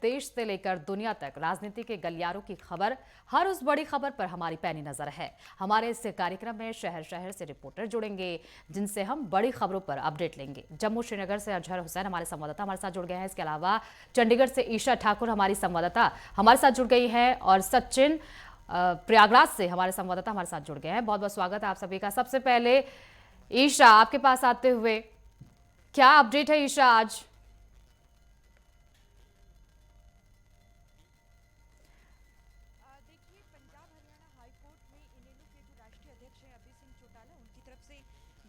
देश से लेकर दुनिया तक राजनीति के गलियारों की खबर, हर उस बड़ी खबर पर हमारी पैनी नजर है। हमारे इस कार्यक्रम में शहर शहर से रिपोर्टर जुड़ेंगे, जिनसे हम बड़ी खबरों पर अपडेट लेंगे। जम्मू श्रीनगर से अजहर हुसैन हमारे संवाददाता हमारे साथ जुड़ गए हैं। इसके अलावा चंडीगढ़ से ईशा ठाकुर हमारी संवाददाता हमारे साथ जुड़ गई है और सचिन प्रयागराज से हमारे संवाददाता हमारे साथ जुड़ गए हैं। बहुत बहुत स्वागत है आप सभी का। सबसे पहले ईशा, आपके पास आते हुए क्या अपडेट है ईशा आज? देखिए, पंजाब हरियाणा हाई कोर्ट में इनेलो के जो राष्ट्रीय अध्यक्ष हैं अभय सिंह चौटाला, उनकी तरफ से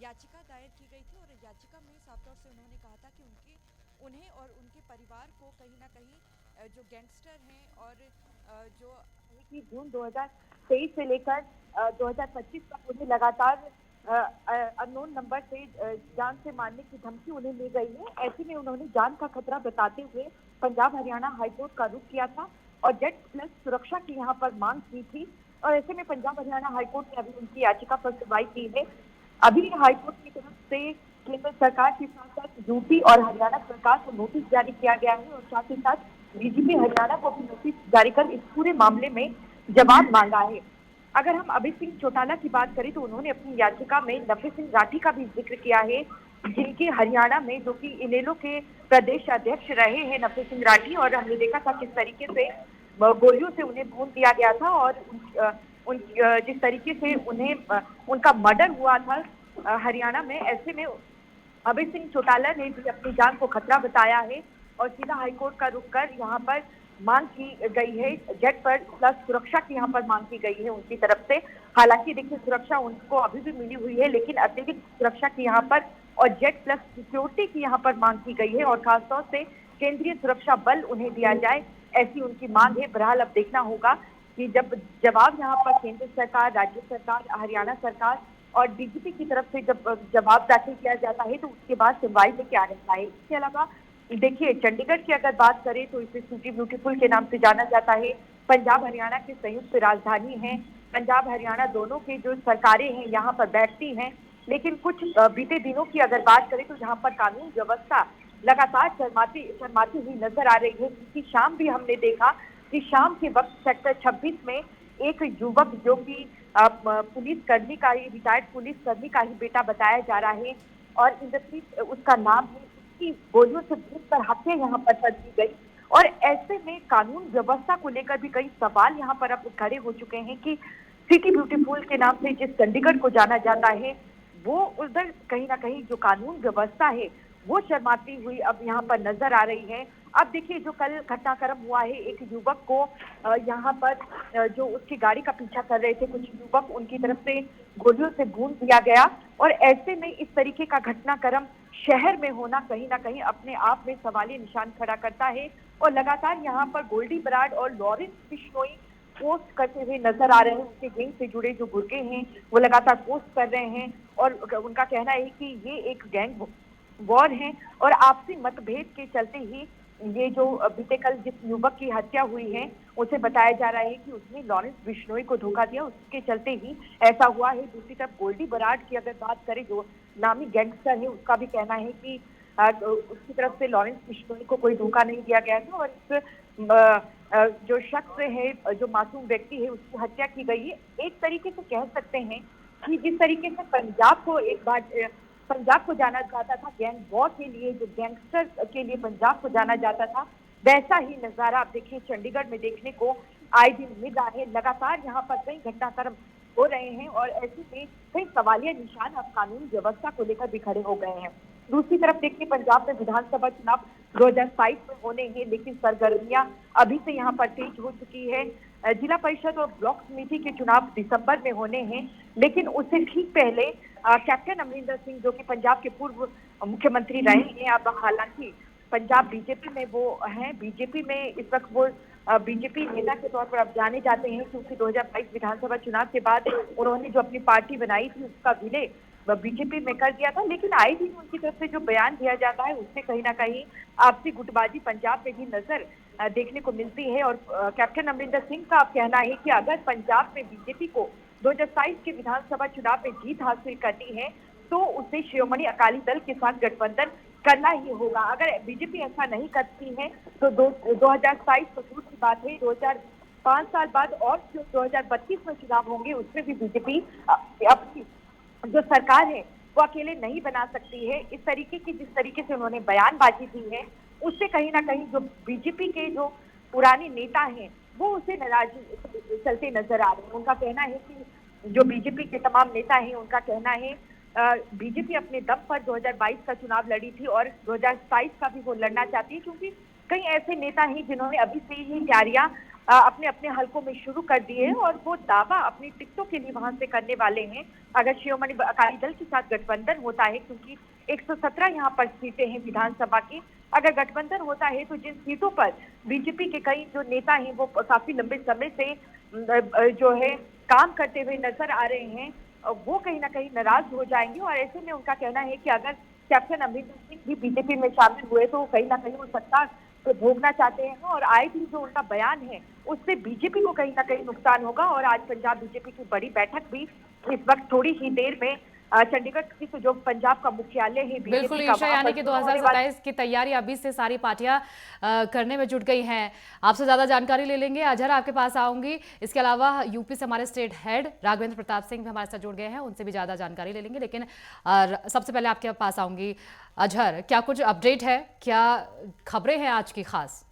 याचिका दायर की गई थी और याचिका में साफ तौर से उन्होंने कहा था कि उन्हें और उनके परिवार को कहीं ना कहीं जो गैंगस्टर हैं और जो कि जून 2023 से लेकर 2025 तक उन्हें लगातार अननोन नंबर से जान से मारने की धमकी उन्हें मिल गई है। ऐसे में उन्होंने जान का खतरा बताते हुए पंजाब हरियाणा हाईकोर्ट का रुख किया था और जेड प्लस सुरक्षा की यहाँ पर मांग की थी। और ऐसे में पंजाब हरियाणा हाईकोर्ट ने अभी उनकी याचिका पर सुनवाई की है। अभी हाईकोर्ट की तरफ से केंद्र सरकार के साथ साथ यूपी और हरियाणा सरकार को नोटिस जारी किया गया है और साथ ही साथ डीजीपी हरियाणा को भी नोटिस जारी कर इस पूरे मामले में जवाब मांगा है। अगर हम अभय सिंह चौटाला की बात करें तो उन्होंने अपनी याचिका में नफे सिंह राठी का भी जिक्र किया है, जिनके हरियाणा में जो कि इनेलो के प्रदेश अध्यक्ष रहे हैं नफे सिंह राठी, और हमने देखा था किस तरीके से गोलियों से उन्हें भून दिया गया था और जिस तरीके से उन्हें उनका मर्डर हुआ था हरियाणा में। ऐसे में अभय सिंह चौटाला ने भी अपनी जान को खतरा बताया है और सीधा हाईकोर्ट का रुख कर यहाँ पर मांग की गई है। जेड पर प्लस सुरक्षा की यहाँ पर मांग की गई है उनकी तरफ से। हालांकि देखिए, सुरक्षा उनको अभी भी मिली हुई है, लेकिन अतिरिक्त सुरक्षा की यहाँ पर और जेड प्लस सिक्योरिटी की यहाँ पर मांग की गई है और खासतौर से केंद्रीय सुरक्षा बल उन्हें दिया जाए, ऐसी उनकी मांग है। बहरहाल अब देखना होगा कि जब जवाब यहाँ पर केंद्र सरकार, राज्य सरकार, हरियाणा सरकार और डीजीपी की तरफ से जब जवाब दाखिल किया जाता है तो उसके बाद सुनवाई में क्या रहता है। इसके अलावा देखिए, चंडीगढ़ की अगर बात करें तो इसे सिटी ब्यूटीफुल के नाम से जाना जाता है। पंजाब हरियाणा की संयुक्त राजधानी है। पंजाब हरियाणा दोनों की जो सरकारें हैं यहाँ पर बैठती हैं, लेकिन कुछ बीते दिनों की अगर बात करें तो यहाँ पर कानून व्यवस्था लगातार शर्माती हुई नजर आ रही है। क्योंकि शाम भी हमने देखा कि शाम के वक्त सेक्टर 26 में एक युवक जो कि पुलिस कर्मी का ही, रिटायर्ड पुलिस कर्मी का ही बेटा बताया जा रहा है और इंद्रजीत उसका नाम है, उसकी गोलियों से भून कर हत्या यहाँ पर कर दी गई। और ऐसे में कानून व्यवस्था को लेकर भी कई सवाल यहाँ पर अब खड़े हो चुके हैं कि सिटी ब्यूटीफुल के नाम से जिस चंडीगढ़ को जाना जाता है, वो उधर कहीं ना कहीं जो कानून व्यवस्था है वो शर्माती हुई अब यहाँ पर नजर आ रही है। अब देखिए, जो कल घटनाक्रम हुआ है, एक युवक को यहाँ पर जो उसकी गाड़ी का पीछा कर रहे थे कुछ युवक, उनकी तरफ से गोलियों से भून दिया गया। और ऐसे में इस तरीके का घटनाक्रम शहर में होना कहीं ना कहीं अपने आप में सवालिया निशान खड़ा करता है। और लगातार यहाँ पर गोल्डी बराड़ और लॉरेंस बिश्नोई पोस्ट करते हुए नजर आ रहे हैं। उनके गैंग से जुड़े जो गुर्गे हैं वो लगातार पोस्ट कर रहे हैं और उनका कहना है कि ये एक गैंग वॉर है और आपसी मतभेद के चलते ही ये जो बीते कल जिस युवक की हत्या हुई है उसे बताया जा रहा है कि उसने लॉरेंस बिश्नोई को धोखा दिया, उसके चलते ही ऐसा हुआ है। दूसरी तरफ गोल्डी बराड़ की अगर बात करें, जो नामी गैंगस्टर है, उसका भी कहना है कि उसकी तरफ से लॉरेंस बिश्नोई को कोई धोखा नहीं दिया गया था और इस जो शख्स है, जो मासूम व्यक्ति है, उसकी हत्या की गई है। एक तरीके से कह सकते हैं कि जिस तरीके से पंजाब को एक बार पंजाब को जाना जाता था गैंग वॉर के लिए, जो गैंगस्टर के लिए पंजाब को जाना जाता था, वैसा ही नजारा आप देखिए चंडीगढ़ में देखने को आए दिन मिल रहा है। लगातार यहाँ पर कई घटनाक्रम हो रहे हैं और ऐसे में कई सवालिया निशान अब कानून व्यवस्था को लेकर भी खड़े हो गए हैं। दूसरी तरफ देखिए, पंजाब में विधानसभा चुनाव 2027 में होने हैं, लेकिन सरगर्मियां अभी से यहाँ पर तेज हो चुकी है। जिला परिषद और ब्लॉक समिति के चुनाव दिसंबर में होने हैं, लेकिन उससे ठीक पहले कैप्टन अमरिंदर सिंह, जो कि पंजाब के पूर्व मुख्यमंत्री रहे हैं, अब हालांकि पंजाब बीजेपी में वो हैं, बीजेपी में इस वक्त वो बीजेपी नेता के तौर पर अब जाने जाते हैं, क्योंकि 2022 विधानसभा चुनाव के बाद उन्होंने जो अपनी पार्टी बनाई थी उसका विलय बीजेपी में कर दिया था। लेकिन आए दिन उनकी तरफ से जो बयान दिया जाता है उससे कहीं ना कहीं आपसी गुटबाजी पंजाब में भी नजर देखने को मिलती है। और कैप्टन अमरिंदर सिंह का कहना है कि अगर पंजाब में बीजेपी को 2027 के विधानसभा चुनाव में जीत हासिल करनी है तो उसे शिरोमणि अकाली दल के साथ गठबंधन करना ही होगा। अगर बीजेपी ऐसा नहीं करती है तो 2027 तो दूर की बात है, 2005 साल बाद और जो 2032 में चुनाव होंगे उसमें भी बीजेपी अपनी जो सरकार है वो अकेले नहीं बना सकती है। इस तरीके की जिस तरीके से उन्होंने बयानबाजी दी है उससे कहीं ना कहीं जो बीजेपी के जो पुराने नेता हैं वो उसे नाराज चलते नजर आ रहे हैं। उनका कहना है कि जो बीजेपी के तमाम नेता हैं उनका कहना है बीजेपी अपने दम पर 2022 का चुनाव लड़ी थी और 2027 का भी वो लड़ना चाहती है, क्योंकि कई ऐसे नेता हैं जिन्होंने अभी से ही तैयारियां अपने अपने हलकों में शुरू कर दी है और वो दावा अपनी टिकटों के लिए वहां से करने वाले हैं। अगर शिरोमणि अकाली दल के साथ गठबंधन होता है, क्योंकि 117 यहाँ पर सीटें हैं विधानसभा की, अगर गठबंधन होता है तो जिन सीटों पर बीजेपी के कई जो नेता हैं वो काफी लंबे समय से जो है काम करते हुए नजर आ रहे हैं, वो कहीं ना कहीं नाराज हो जाएंगे। और ऐसे में उनका कहना है कि अगर कैप्टन अमरिंदर सिंह भी बीजेपी में शामिल हुए तो कहीं ना कहीं वो सत्ता को भोगना चाहते हैं और आए दिन जो उनका बयान है उससे बीजेपी को कहीं ना कहीं नुकसान होगा। और आज पंजाब बीजेपी की बड़ी बैठक भी इस वक्त थोड़ी ही देर में चंडीगढ़ की जो पंजाब का मुख्यालय है बिल्कुल बीजेपी का, ईशा, वहां यानी पर कि शुरू होने वाला 2027 की तैयारी अभी से सारी पार्टियां करने में जुट गई हैं। आपसे ज्यादा जानकारी ले लेंगे। अजहर, आपके पास आऊंगी। इसके अलावा यूपी से हमारे स्टेट हेड राघवेंद्र प्रताप सिंह भी हमारे साथ जुड़ गए हैं, उनसे भी ज्यादा जानकारी ले लेंगे। लेकिन सबसे पहले आपके पास आऊंगी। अजहर, क्या कुछ अपडेट है, क्या खबरें हैं आज की खास?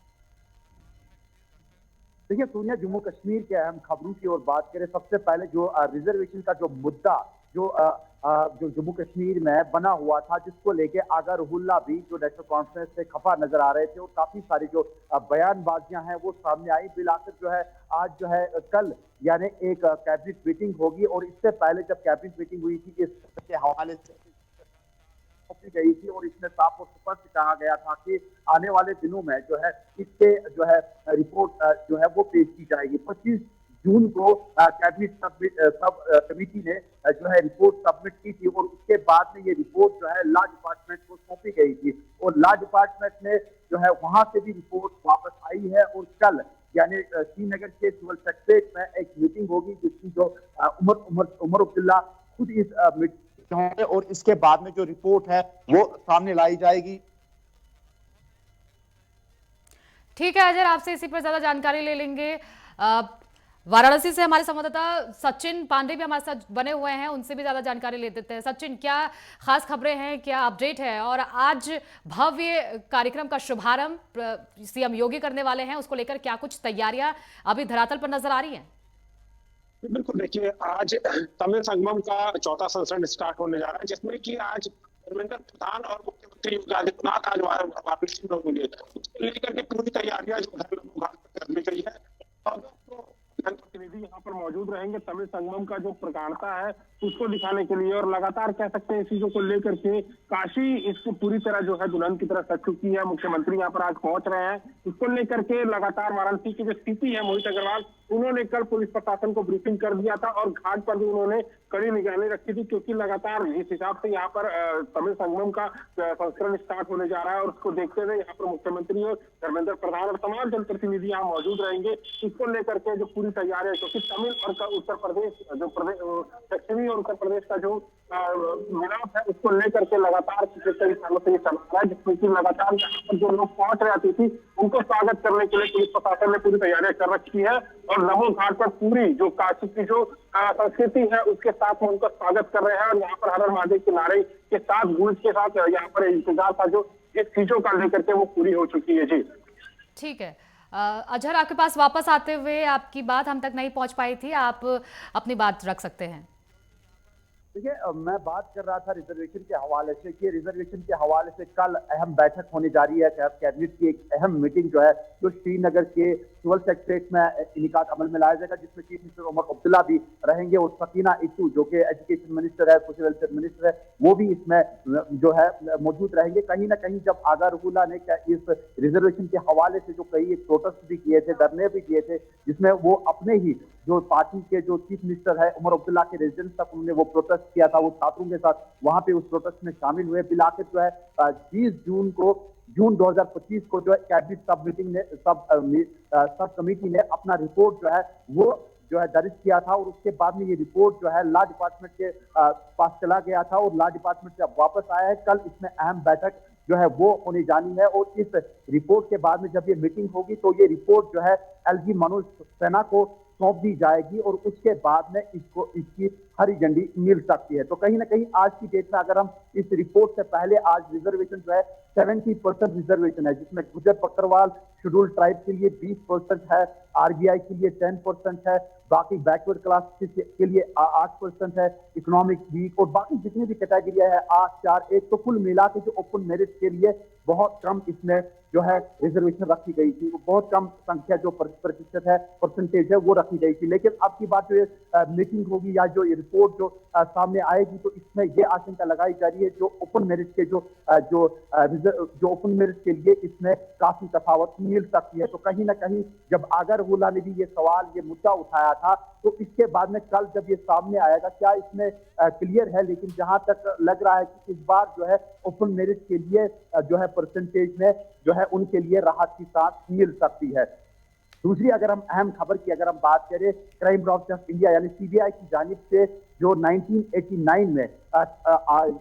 देखिए सोनिया, जम्मू कश्मीर के अहम खबरों की ओर बात करें, सबसे पहले जो रिजर्वेशन का जो मुद्दा जो जम्मू कश्मीर में बना हुआ था, जिसको लेके आगा रुहुल्ला भी जो नेशनल कॉन्फ्रेंस से खफा नजर आ रहे थे और काफी सारी जो बयानबाजियां हैं वो सामने आई। बिलाकर जो है आज जो है कल यानी एक कैबिनेट मीटिंग होगी और इससे पहले जब कैबिनेट मीटिंग हुई थी इस के हवाले से सौंपी गई थी और इसमें साफ और स्पष्ट कहा गया था कि आने वाले दिनों में जो है इसके जो है रिपोर्ट जो है वो पेश की जाएगी। 25 जून को कैबिनेट सब कमेटी ने जो है रिपोर्ट सबमिट की थी और उसके बाद में ये रिपोर्ट जो है लॉ डिपार्टमेंट को सौंपी गई थी और लॉ डिपार्टमेंट ने जो है वहां से भी रिपोर्ट वापस आई है और कल यानी श्रीनगर के सिविल सेक्रेटरीट में एक मीटिंग होगी जिसकी जो उमर अब्दुल्ला खुद इस होंगे और इसके बाद में जो रिपोर्ट है वो सामने लाई जाएगी। ठीक है अजहर, आपसे इसी पर ज्यादा जानकारी ले लेंगे। वाराणसी से हमारे संवाददाता सचिन पांडे भी हमारे साथ बने हुए हैं, उनसे भी ज्यादा जानकारी ले देते हैं। सचिन, क्या खास खबरें हैं, क्या अपडेट है? और आज भव्य कार्यक्रम का शुभारंभ सीएम योगी करने वाले हैं, उसको लेकर क्या कुछ तैयारियां अभी धरातल पर नजर आ रही हैं? बिल्कुल, देखिए आज तमिल संगमम का चौथा संस्करण स्टार्ट होने जा रहा है, जिसमें कि आज धर्मेंद्र प्रधान और मुख्यमंत्री योगी आदित्यनाथ आज वाराणसी में होंगे। उसको लेकर के पूरी तैयारियां जो है कर ली गई है और जनप्रतिनिधि यहाँ पर मौजूद रहेंगे तमिल संगमम का जो प्रगाढ़ता है उसको दिखाने के लिए। और लगातार कह सकते हैं इस चीजों को लेकर के काशी इसको पूरी तरह जो है दुल्हन की तरह सज चुकी है। मुख्यमंत्री यहाँ पर आज पहुंच रहे हैं, इसको लेकर के लगातार वाराणसी की जो स्थिति है, मोहित अग्रवाल उन्होंने कल पुलिस प्रशासन को ब्रीफिंग कर दिया था और घाट पर भी उन्होंने कड़ी निगरानी रखी थी, क्योंकि लगातार जिस हिसाब से यहाँ पर तमिल संगमम का संस्करण स्टार्ट होने जा रहा है और उसको देखते हुए यहाँ पर मुख्यमंत्री और धर्मेंद्र प्रधान और तमाम जनप्रतिनिधि यहाँ मौजूद रहेंगे। इसको लेकर के जो पूरी तैयारी है, क्योंकि तमिल और उत्तर प्रदेश जो पश्चिमी और उत्तर प्रदेश का जो मिलाप है उसको लेकर के लगातार पिछले कई सालों से ये चल रहा है, जिसमें कि लगातार यहाँ पर जो लोग पहुंच रहे अतिथि उनको स्वागत करने के लिए पुलिस प्रशासन ने पूरी तैयारियां कर रखी है और नमो घाट पर पूरी जो काशी की जो संस्कृति है उसके साथ में उनका स्वागत कर रहे हैं। और यहाँ पर हर हर महादेव के नारे के साथ गूंज के साथ यहाँ पर इंतजार था जो जिस चीजों का लेकर के वो पूरी हो चुकी है। जी ठीक है अजहर, आपके पास वापस आते हुए आपकी बात हम तक नहीं पहुंच पाई थी, आप अपनी बात रख सकते हैं। देखिए, मैं बात कर रहा था रिजर्वेशन के हवाले से कि रिजर्वेशन के हवाले से कल अहम बैठक होने जा रही है। कैबिनेट की एक अहम मीटिंग जो है जो श्रीनगर के सिविल सेक्रेटरीट में इनिकाद अमल में लाया जाएगा, जिसमें चीफ मिनिस्टर उमर अब्दुल्ला भी रहेंगे और सकीना इट्टू जो कि एजुकेशन मिनिस्टर है, सोशल वेलफेयर मिनिस्टर है, वो भी इसमें जो है मौजूद रहेंगे। कहीं ना कहीं जब आगा रुहुल्ला ने इस रिजर्वेशन के हवाले से जो कई प्रोटेस्ट भी किए थे, धरने भी किए थे, जिसमें वो अपने ही जो पार्टी के जो चीफ मिनिस्टर है उमर अब्दुल्ला के रेजिडेंस तक उन्होंने वो प्रोटेस्ट किया था, वो छात्रों के साथ वहां पे उस प्रोटेस्ट में शामिल हुए। बिलाकर जो है 20 जून 2025 को जो है कैबिनेट सब मीटिंग ने सब कमेटी ने अपना रिपोर्ट जो है वो जो है दर्ज किया था और उसके बाद में ये रिपोर्ट जो है लॉ डिपार्टमेंट के पास चला गया था और लॉ डिपार्टमेंट से अब वापस आया है। कल इसमें अहम बैठक जो है वो होने जानी है। और इस रिपोर्ट के बाद में जब ये मीटिंग होगी तो ये रिपोर्ट जो है एलजी मनोज सिन्हा को सौंप दी जाएगी और उसके बाद में इसकी हरी झंडी मिल सकती है। तो कहीं ना कहीं आज की डेट में अगर हम इस रिपोर्ट से पहले आज रिजर्वेशन जो है 70% रिजर्वेशन है, जिसमें गुजर बकरवाल शेड्यूल ट्राइब के लिए 20% है, आरबीआई के लिए 10% है, बाकी बैकवर्ड क्लास के लिए 8% है, इकोनॉमिक वीक और बाकी जितनी भी कैटेगरिया है 8, 4, 1, तो कुल मिला के जो ओपन मेरिट के लिए बहुत कम इसमें जो है रिजर्वेशन रखी गई थी, वो बहुत कम संख्या जो प्रतिशत है परसेंटेज है वो रखी गई थी। लेकिन अब की बात जो मीटिंग होगी या जो रिपोर्ट जो सामने आएगी तो इसमें ये आशंका लगाई जा रही है जो ओपन मेरिट के जो ओपन मेरिट के लिए इसमें काफी तफावत मिल सकती है। तो कहीं ना कहीं जब आगर हुल्ला ने भी ये सवाल ये मुद्दा उठाया था तो इसके बाद में कल जब ये सामने आएगा क्या इसमें क्लियर है, लेकिन जहां तक लग रहा है कि इस बार जो है ओपन मेरिट के लिए जो है परसेंटेज में जो है उनके लिए राहत की सांस मिल सकती है। दूसरी अगर हम अहम खबर की अगर हम बात करें, क्राइम ब्रांच ऑफ इंडिया यानी सीबीआई की जानिब से जो 1989 में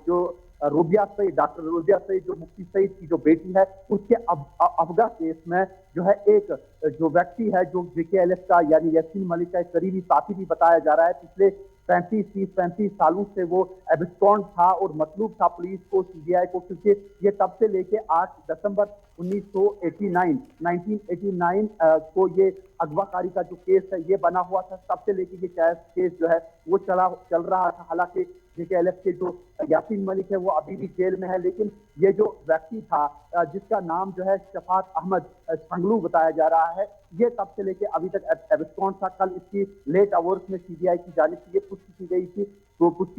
जो रूबिया सईद, डॉक्टर रूबिया सईद जो मुफ्ती सईद की जो बेटी है उसके अफगा केस में जो है एक जो व्यक्ति है जो जेकेएलएफ का यानी यासीन मलिक का एक करीबी साथी भी बताया जा रहा है, पिछले 35 सालों से वो एब्सकॉन्ड था और मतलूब था पुलिस को, सीबीआई को, क्योंकि ये तब से लेके 8 दिसंबर 1989 को ये अगवाकारी का जो केस है ये बना हुआ था, तब से लेके ये केस जो है वो चल रहा था। हालांकि जेकेएलएफ के जो यासीन मलिक है वो अभी भी जेल में है, लेकिन ये जो व्यक्ति था जिसका नाम जो है शफात अहमद संगलू बताया जा रहा है, ये तब से लेके अभी तक एब्सकॉन्ड था। कल इसकी लेट आवर्स में सीबीआई की जानिब से ये पुष्टि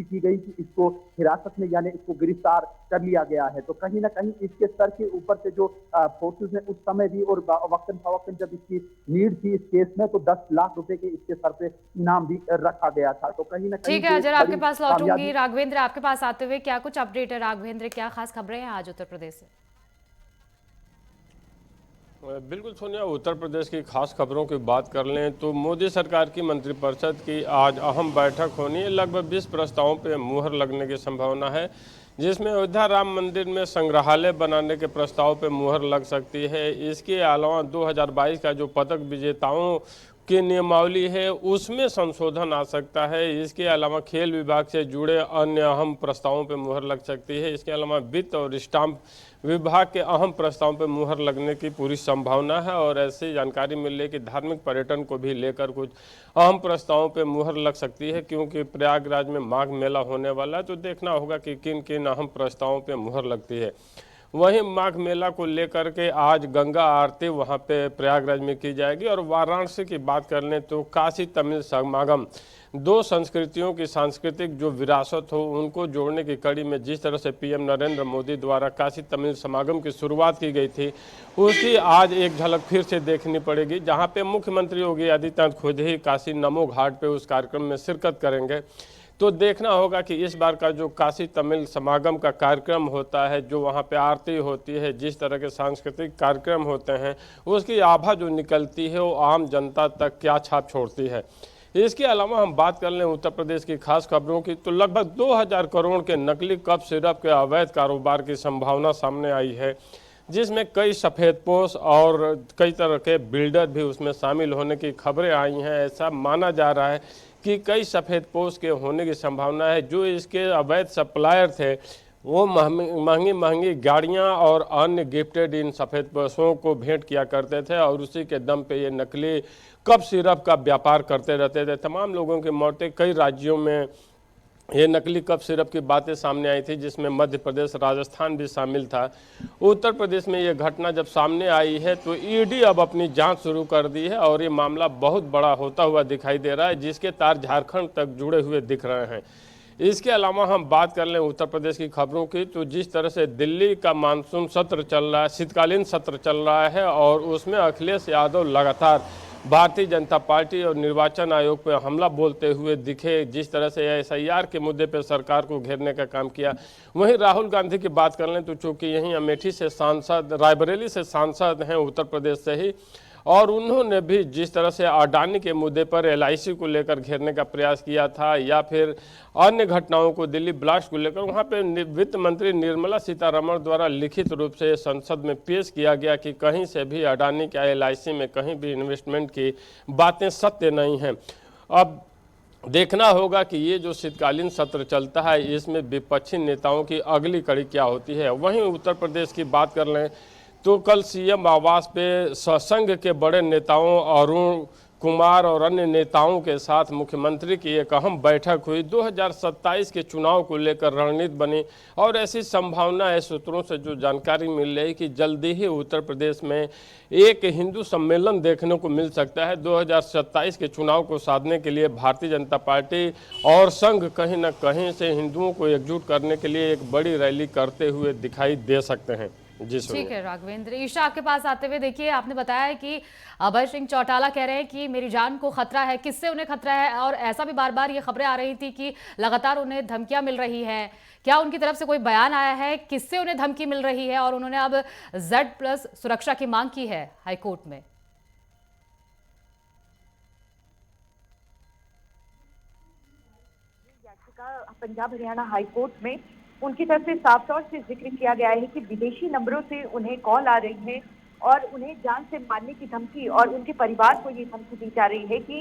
की गई कि इसको हिरासत में यानी इसको गिरफ्तार कर लिया गया है। तो कहीं ना कहीं इसके सर के ऊपर से जो फोर्सेस ने उस समय भी और वक्तन फवक्तन जब इसकी नीड थी इस केस में तो 10 लाख रुपए के इसके सर पे इनाम भी रखा गया था। तो कहीं ना कहीं ठीक है अजर, आपके पास लौटूंगी। राघवेंद्र आपके पास आते हुए क्या कुछ अपडेट है? राघवेंद्र, क्या खास खबरें हैं आज उत्तर प्रदेश से? बिल्कुल सोनिया, उत्तर प्रदेश की खास खबरों की बात कर लें तो मोदी सरकार की मंत्रिपरिषद की आज अहम बैठक होनी है। लगभग 20 प्रस्तावों पर मुहर लगने की संभावना है, जिसमें अयोध्या राम मंदिर में संग्रहालय बनाने के प्रस्ताव पर मुहर लग सकती है। इसके अलावा 2022 का जो पदक विजेताओं की नियमावली है उसमें संशोधन आ सकता है। इसके अलावा खेल विभाग से जुड़े अन्य अहम प्रस्तावों पर मुहर लग सकती है। इसके अलावा वित्त और स्टाम्प विभाग के अहम प्रस्तावों पर मुहर लगने की पूरी संभावना है। और ऐसी जानकारी मिल रही है कि धार्मिक पर्यटन को भी लेकर कुछ अहम प्रस्तावों पर मुहर लग सकती है, क्योंकि प्रयागराज में माघ मेला होने वाला है, तो देखना होगा कि किन किन अहम प्रस्तावों पर मुहर लगती है। वहीं माघ मेला को लेकर के आज गंगा आरती वहां पे प्रयागराज में की जाएगी। और वाराणसी की बात कर लें तो काशी तमिल समागम, दो संस्कृतियों की सांस्कृतिक जो विरासत हो उनको जोड़ने की कड़ी में जिस तरह से पीएम नरेंद्र मोदी द्वारा काशी तमिल समागम की शुरुआत की गई थी, उसकी आज एक झलक फिर से देखनी पड़ेगी, जहां पे मुख्यमंत्री योगी आदित्यनाथ खुद ही काशी नमो घाट पे उस कार्यक्रम में शिरकत करेंगे। तो देखना होगा कि इस बार का जो काशी तमिल समागम का कार्यक्रम होता है, जो वहाँ पे आरती होती है, जिस तरह के सांस्कृतिक कार्यक्रम होते हैं, उसकी आभा जो निकलती है वो आम जनता तक क्या छाप छोड़ती है। इसके अलावा हम बात कर लें उत्तर प्रदेश की खास खबरों की, तो लगभग 2000 करोड़ के नकली कफ सिरप के अवैध कारोबार की संभावना सामने आई है, जिसमें कई सफ़ेदपोश और कई तरह के बिल्डर भी उसमें शामिल होने की खबरें आई हैं। ऐसा माना जा रहा है कि कई सफ़ेदपोश के होने की संभावना है। जो इसके अवैध सप्लायर थे वो महंगी महंगी गाड़ियां और अन्य गिफ्टेड इन सफ़ेदपोशों को भेंट किया करते थे और उसी के दम पे ये नकली कफ सिरप का व्यापार करते रहते थे। तमाम लोगों की मौतें कई राज्यों में ये नकली कफ सिरप की बातें सामने आई थी, जिसमें मध्य प्रदेश, राजस्थान भी शामिल था। उत्तर प्रदेश में ये घटना जब सामने आई है तो ईडी अब अपनी जांच शुरू कर दी है और ये मामला बहुत बड़ा होता हुआ दिखाई दे रहा है, जिसके तार झारखंड तक जुड़े हुए दिख रहे हैं। इसके अलावा हम बात कर लें उत्तर प्रदेश की खबरों की, तो जिस तरह से दिल्ली का मानसून सत्र चल रहा है, शीतकालीन सत्र चल रहा है और उसमें अखिलेश यादव लगातार भारतीय जनता पार्टी और निर्वाचन आयोग पर हमला बोलते हुए दिखे। जिस तरह से एसआईआर के मुद्दे पर सरकार को घेरने का काम किया। वहीं राहुल गांधी की बात कर लें तो चूंकि यहीं अमेठी से सांसद, रायबरेली से सांसद हैं उत्तर प्रदेश से ही, और उन्होंने भी जिस तरह से अडानी के मुद्दे पर LIC को लेकर घेरने का प्रयास किया था या फिर अन्य घटनाओं को, दिल्ली ब्लास्ट को लेकर, वहाँ पे वित्त मंत्री निर्मला सीतारमण द्वारा लिखित रूप से संसद में पेश किया गया कि कहीं से भी अडानी के LIC में कहीं भी इन्वेस्टमेंट की बातें सत्य नहीं हैं। अब देखना होगा कि ये जो शीतकालीन सत्र चलता है इसमें विपक्षी नेताओं की अगली कड़ी क्या होती है। वहीं उत्तर प्रदेश की बात कर लें तो कल CM आवास पे संघ के बड़े नेताओं अरुण कुमार और अन्य नेताओं के साथ मुख्यमंत्री की एक अहम बैठक हुई। 2027 के चुनाव को लेकर रणनीति बनी और ऐसी संभावना है, सूत्रों से जो जानकारी मिल रही कि जल्दी ही उत्तर प्रदेश में एक हिंदू सम्मेलन देखने को मिल सकता है। 2027 के चुनाव को साधने के लिए भारतीय जनता पार्टी और संघ कहीं न कहीं से हिंदुओं को एकजुट करने के लिए एक बड़ी रैली करते हुए दिखाई दे सकते हैं। जी ठीक है राघवेंद्र। ईशा, आपके पास आते हुए देखिए, आपने बताया है कि अभय सिंह चौटाला कह रहे हैं कि मेरी जान को खतरा है। किससे उन्हें खतरा है? और ऐसा भी बार बार ये खबरें आ रही थी कि लगातार उन्हें धमकियां मिल रही है। क्या उनकी तरफ से कोई बयान आया है? किससे उन्हें धमकी मिल रही है? और उन्होंने अब Z+ सुरक्षा की मांग की है हाईकोर्ट में। याचिका पंजाब हरियाणा हाईकोर्ट में उनकी तरफ से साफ तौर से जिक्र किया गया है कि विदेशी नंबरों से उन्हें कॉल आ रही है और उन्हें जान से मारने की धमकी, और उनके परिवार को ये धमकी दी जा रही है कि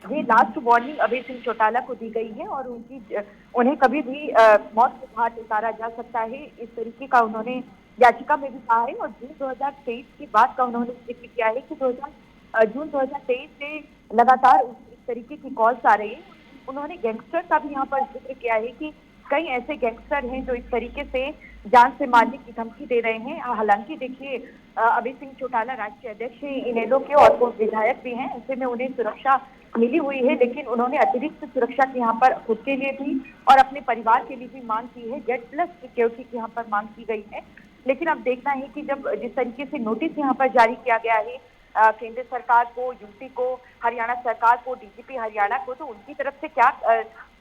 ये लास्ट वार्निंग अभय सिंह चौटाला को दी गई है और उन्हें कभी भी मौत के घाट उतारा जा सकता है। इस तरीके का उन्होंने याचिका में भी कहा है। और जून 2023 की बात का उन्होंने जिक्र किया है कि जून 2023 से लगातार इस तरीके की कॉल्स आ रही है। उन्होंने गैंगस्टर का भी यहाँ पर जिक्र किया है कि कई ऐसे गैंगस्टर हैं जो इस तरीके से जान से मारने की धमकी दे रहे हैं। हालांकि देखिए, अभय सिंह चौटाला राष्ट्रीय अध्यक्ष इनेलो के और वो विधायक भी हैं, ऐसे में उन्हें सुरक्षा मिली हुई है, लेकिन उन्होंने अतिरिक्त सुरक्षा की यहाँ पर खुद के लिए भी और अपने परिवार के लिए भी मांग की है। Z+ सिक्योरिटी की यहाँ पर मांग की गई है। लेकिन अब देखना है कि जब जिस तरीके से नोटिस यहाँ पर जारी किया गया है केंद्र सरकार को, यूपी को, हरियाणा सरकार को, DGP हरियाणा को, तो उनकी तरफ से क्या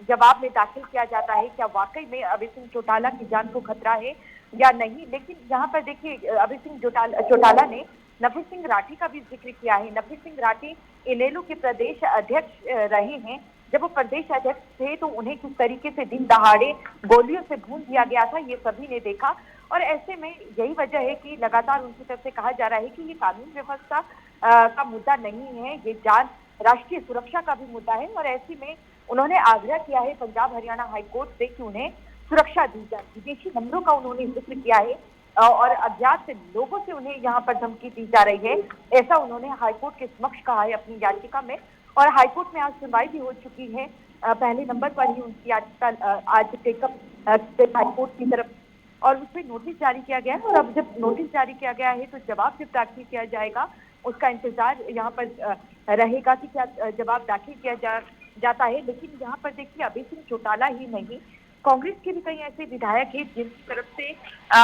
जवाब में दाखिल किया जाता है? क्या वाकई में अभय सिंह चौटाला की जान को खतरा है या नहीं? लेकिन यहाँ पर देखिए, अभय सिंह चौटाला ने नफी सिंह राठी का भी जिक्र किया है। नफी सिंह राठी इनेलो के प्रदेश अध्यक्ष रहे हैं। जब वो प्रदेश अध्यक्ष थे तो उन्हें किस तरीके से दिन दहाड़े गोलियों से भून दिया गया था, ये सभी ने देखा। और ऐसे में यही वजह है कि लगातार उनकी तरफ से कहा जा रहा है कि ये कानून व्यवस्था का मुद्दा नहीं है, ये जान राष्ट्रीय सुरक्षा का भी मुद्दा है। और ऐसे में उन्होंने आग्रह किया है पंजाब हरियाणा हाईकोर्ट से कि उन्हें सुरक्षा दी जाए। विदेशी नंबरों का उन्होंने जिक्र किया है और अज्ञात लोगों से उन्हें यहाँ पर धमकी दी जा रही है, ऐसा उन्होंने हाईकोर्ट के समक्ष कहा है अपनी याचिका में। और हाईकोर्ट में आज सुनवाई भी हो चुकी है। पहले नंबर पर ही उनकी याचिका आज टेकअप हाईकोर्ट की तरफ, और उसमें नोटिस जारी किया गया है। और अब जब नोटिस जारी किया गया है तो जवाब जब दाखिल किया जाएगा उसका इंतजार यहाँ पर रहेगा कि क्या जवाब दाखिल किया जाता है। लेकिन यहाँ पर देखिए, अभय सिंह चौटाला ही नहीं, कांग्रेस के भी कई ऐसे विधायक हैं जिनकी तरफ से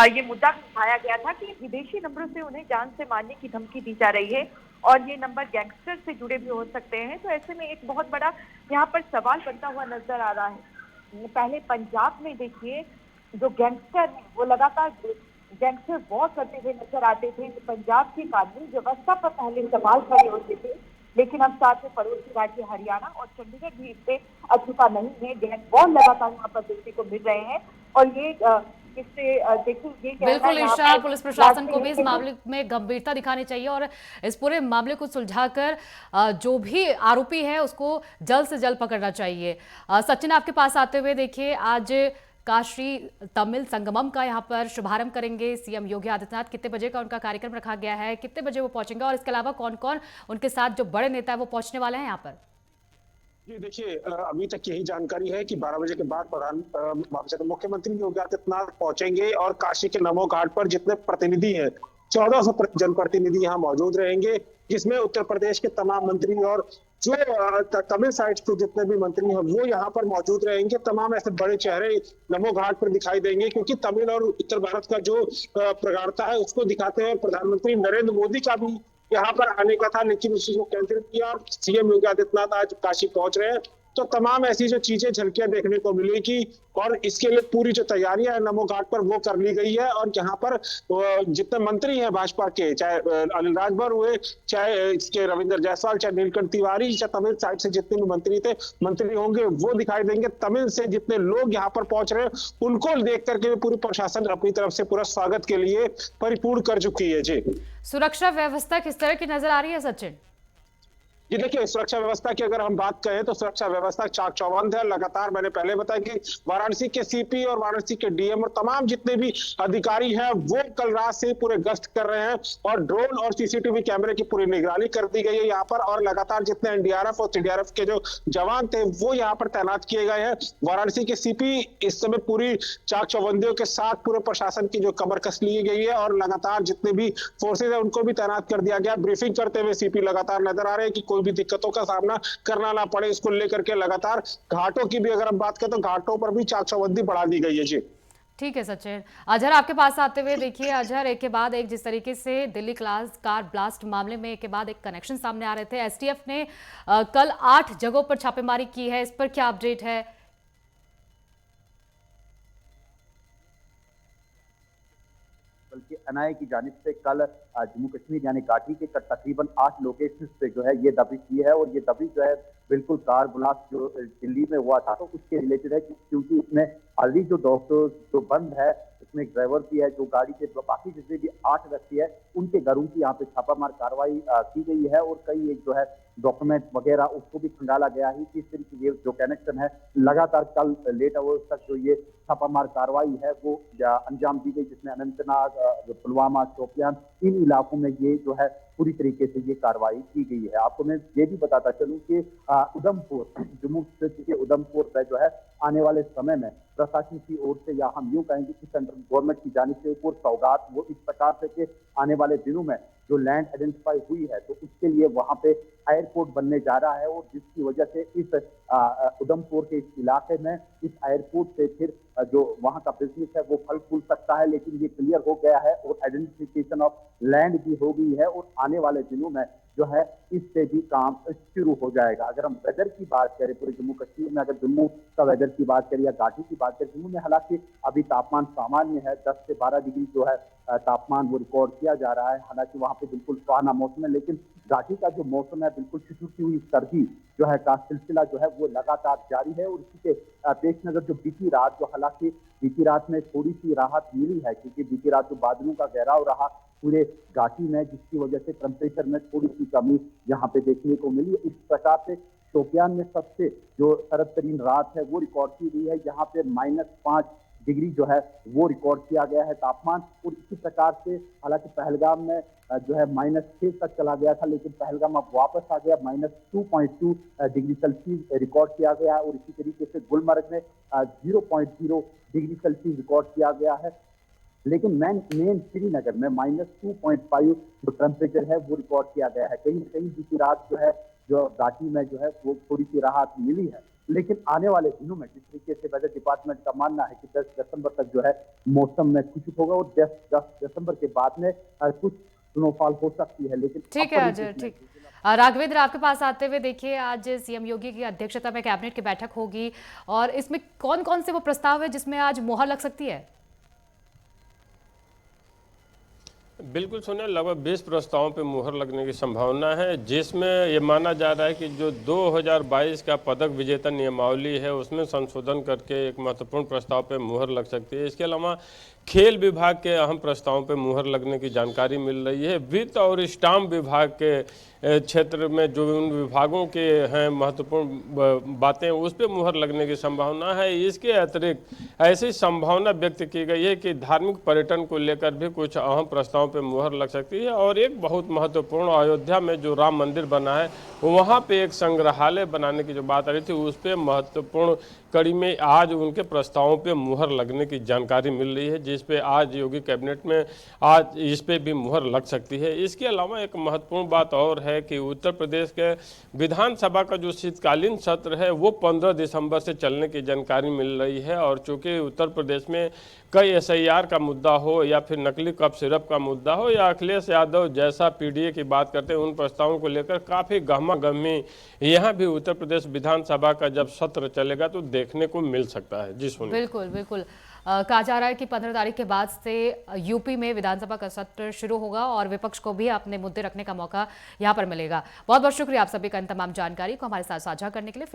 ये मुद्दा उठाया गया था कि विदेशी नंबरों से उन्हें जान से मारने की धमकी दी जा रही है और ये नंबर गैंगस्टर से जुड़े भी हो सकते हैं। तो ऐसे में एक बहुत बड़ा यहाँ पर सवाल बनता हुआ नजर आ रहा है। पहले पंजाब में देखिए, जो गैंगस्टर हैं वो लगातार गैंगस्टर वॉर करते हुए नजर आते थे। पंजाब की कानून व्यवस्था पर पहले सवाल खड़े होते थे, लेकिन अब साथ में पड़ोसी राज्य हरियाणा और चंडीगढ़ भी इससे अछूता नहीं है। गैंग वॉर लगातार यहाँ पर देखने को मिल रहे हैं और ये इससे देखिए ये बिल्कुल ईशा, पुलिस प्रशासन को भी इस मामले में गंभीरता दिखानी चाहिए और इस पूरे मामले को सुलझाकर जो भी आरोपी है उसको जल्द से जल्द पकड़ना चाहिए। सचिन, आपके पास आते हुए देखिए, आज काशी तमिल संगमम का यहाँ पर शुभारंभ करेंगे CM योगी आदित्यनाथ। कितने बजे का उनका कार्यक्रम रखा गया है, कितने बजे वो पहुंचेंगे और इसके अलावा कौन कौन उनके साथ जो बड़े नेता है वो पहुंचने वाले हैं यहाँ पर? जी देखिए, अभी तक यही जानकारी है कि 12 बजे के बाद मुख्यमंत्री योगी आदित्यनाथ पहुंचेंगे और काशी के नमो घाट पर जितने प्रतिनिधि हैं 1400 जनप्रतिनिधि यहाँ मौजूद रहेंगे, जिसमें उत्तर प्रदेश के तमाम मंत्री और जो तमिल साइड के जितने भी मंत्री हैं वो यहाँ पर मौजूद रहेंगे। तमाम ऐसे बड़े चेहरे नमो घाट पर दिखाई देंगे, क्योंकि तमिल और उत्तर भारत का जो प्रगाढ़ता है उसको दिखाते हैं। प्रधानमंत्री नरेंद्र मोदी का भी यहाँ पर आने का था, लेकिन उसी को कैंसिल किया। CM योगी आदित्यनाथ आज काशी पहुंच रहे हैं तो तमाम ऐसी जो चीजें झलकियां देखने को मिलेगी। और इसके लिए पूरी जो तैयारियां है नमो घाट पर वो कर ली गई है। और यहाँ पर जितने मंत्री हैं भाजपा के, चाहे अनिल राजभर हुए, चाहे इसके रविंद्र जायसवाल, चाहे नीलकंठ तिवारी, चाहे तमिल साइड से जितने भी मंत्री होंगे वो दिखाई देंगे। तमिल से जितने लोग यहाँ पर पहुंच रहे हैं उनको देख करके पूरी प्रशासन अपनी तरफ से पूरा स्वागत के लिए परिपूर्ण कर चुकी है। जी, सुरक्षा व्यवस्था किस तरह की नजर आ रही है सचिन? जी देखिए, सुरक्षा व्यवस्था की अगर हम बात करें तो सुरक्षा व्यवस्था चाक चौबंद है। लगातार मैंने पहले बताया कि वाराणसी के सीपी और वाराणसी के डीएम और तमाम जितने भी अधिकारी हैं वो कल रात से पूरे गश्त कर रहे हैं और ड्रोन और सीसीटीवी कैमरे की पूरी निगरानी कर दी गई है यहाँ पर। और लगातार जितने एनडीआरएफ और सीडीआरएफ के जो जवान थे वो यहाँ पर तैनात किए गए हैं। वाराणसी के सीपी इस समय पूरी चाक चौबंदियों के साथ पूरे प्रशासन की जो कमर कस ली गई है और लगातार जितने भी फोर्सेज है उनको भी तैनात कर दिया गया। ब्रीफिंग करते हुए सीपी लगातार नजर आ रहे हैं कि कोई भी दिक्कतों का सामना करना ना पड़े, इसको लेकर के लगातार घाटों की भी अगर हम बात करें तो घाटों पर भी चाक चौबंदी बढ़ा दी गई है। जी ठीक है सचिन। अजहर आपके पास आते हुए देखिए, अजहर एक के बाद एक जिस तरीके से दिल्ली क्लास कार ब्लास्ट मामले में एक के बाद एक कनेक्शन सामने आ रहे थे, एसटीएफ ने कल 8 जगहों पर छापेमारी की है, इस पर क्या अपडेट है? बल्कि एनआईए की जानिब से कल जम्मू कश्मीर यानी घाटी के तकरीबन 8 लोकेशन पे जो है ये दबिश की है। और ये दबिश जो है बिल्कुल कार ब्लास्ट जो दिल्ली में हुआ था तो उसके रिलेटेड है, क्योंकि इसमें ऑलरेडी जो डॉक्टर जो बंद है उसमें एक ड्राइवर भी है, जो गाड़ी के बाकी जितने भी 8 व्यक्ति है उनके घरों की यहाँ पे छापामार कार्रवाई की गई है। और कई एक जो है डॉक्यूमेंट वगैरह उसको भी खंगाला गया है। इस तरीके के जो कनेक्शन है लगातार कल लेट आवर्स तक जो ये छापामार कार्रवाई है वो अंजाम दी गई, जिसमें अनंतनाग, पुलवामा, शोपियान इन इलाकों में ये जो है पूरी तरीके से ये कार्रवाई की गई है। आपको मैं ये भी बताता चलूं कि उधमपुर, जम्मू क्षेत्र के उधमपुर में जो है आने वाले समय में प्रशासन की ओर से, या हम यूं कहेंगे कि सेंट्रल गवर्नमेंट की जानिब से एक और सौगात वो इस प्रकार से कि आने वाले दिनों में जो लैंड आइडेंटिफाई हुई है तो उसके लिए वहां पे एयरपोर्ट बनने जा रहा है। और जिसकी वजह से इस उधमपुर के इस इलाके में इस एयरपोर्ट से फिर जो वहां का बिजनेस है वो फल फूल सकता है। लेकिन ये क्लियर हो गया है और आइडेंटिफिकेशन ऑफ लैंड भी हो गई है और आने वाले दिनों में जो है इससे भी काम शुरू हो जाएगा। अगर हम वेदर की बात करें पूरे जम्मू कश्मीर में, अगर जम्मू का वेदर की बात करें या घाटी की बात करें, जम्मू में हालांकि अभी तापमान सामान्य है, 10 से 12 डिग्री जो है तापमान वो रिकॉर्ड किया जा रहा है। हालांकि वहां पे बिल्कुल सुहाना मौसम है, लेकिन घाटी का जो मौसम है बिल्कुल छिटुकी हुई सर्दी जो है का सिलसिला जो है वो लगातार जारी है। और इसी के पेश नजर जो बीती रात, जो हालांकि बीती रात में थोड़ी सी राहत मिली है, क्योंकि बीती रात जो बादलों का घेराव रहा पूरे घाटी में, जिसकी वजह से टेम्परेचर में थोड़ी सी कमी यहाँ पे देखने को मिली। इस प्रकार से शोपियान में सबसे जो सर्द तरीन रात है वो रिकॉर्ड की गई है, यहाँ पे -5 डिग्री जो है वो रिकॉर्ड किया गया है तापमान। और इसी प्रकार से हालांकि पहलगाम में जो है -6 तक चला गया था, लेकिन पहलगाम अब वापस आ गया, -2.2 डिग्री सेल्सियस रिकॉर्ड किया गया है। और इसी तरीके से गुलमर्ग में 0.0 डिग्री सेल्सियस रिकॉर्ड किया गया है। लेकिन मेन श्रीनगर में -2.5 जो टेम्परेचर है वो रिकॉर्ड किया गया है। कहीं कहीं बीती रात जो है जो घाटी में जो है वो थोड़ी सी राहत मिली है। लेकिन आने वाले दिनों में जिस तरीके से वेदर डिपार्टमेंट का मानना है कि 10 दिसंबर तक जो है मौसम में खुशक होगा और 10 दिसंबर के बाद में कुछ स्नोफॉल हो सकती है। लेकिन ठीक है अजय, ठीक। राघवेंद्र आपके पास आते हुए देखिए, आज सीएम योगी की अध्यक्षता में कैबिनेट की बैठक होगी और इसमें कौन कौन से वो प्रस्ताव है जिसमें आज मोहर लग सकती है? बिल्कुल सुने, लगभग 20 प्रस्तावों पे मुहर लगने की संभावना है, जिसमें ये माना जा रहा है कि जो 2022 का पदक विजेता नियमावली है उसमें संशोधन करके एक महत्वपूर्ण प्रस्ताव पे मुहर लग सकती है। इसके अलावा खेल विभाग के अहम प्रस्तावों पे मुहर लगने की जानकारी मिल रही है। वित्त और स्टाम्प विभाग के क्षेत्र में जो उन विभागों के हैं महत्वपूर्ण बातें, उस पे मुहर लगने की संभावना है। इसके अतिरिक्त ऐसी संभावना व्यक्त की गई है कि धार्मिक पर्यटन को लेकर भी कुछ अहम प्रस्तावों पे मुहर लग सकती है। और एक बहुत महत्वपूर्ण, अयोध्या में जो राम मंदिर बना है वहाँ पे एक संग्रहालय बनाने की जो बात आ रही थी उस पर महत्वपूर्ण कड़ी में आज उनके प्रस्तावों पे मुहर लगने की जानकारी मिल रही है, जिस पे आज योगी कैबिनेट में आज इस पे भी मुहर लग सकती है। इसके अलावा एक महत्वपूर्ण बात और है कि उत्तर प्रदेश के विधानसभा का जो शीतकालीन सत्र है वो 15 दिसंबर से चलने की जानकारी मिल रही है। और चूंकि उत्तर प्रदेश में कई SIR का मुद्दा हो या फिर नकली कफ सिरप का मुद्दा हो या अखिलेश यादव जैसा PDA की बात करते हैं, उन प्रस्तावों को लेकर काफ़ी गहमा गहमी यहाँ भी उत्तर प्रदेश विधानसभा का जब सत्र चलेगा तो देखने को मिल सकता है। जी सोनिया। बिल्कुल बिल्कुल। कहा जा रहा है कि 15 तारीख के बाद से यूपी में विधानसभा का सत्र शुरू होगा और विपक्ष को भी अपने मुद्दे रखने का मौका यहाँ पर मिलेगा। बहुत बहुत शुक्रिया आप सभी का इन तमाम जानकारी को हमारे साथ साझा करने के लिए।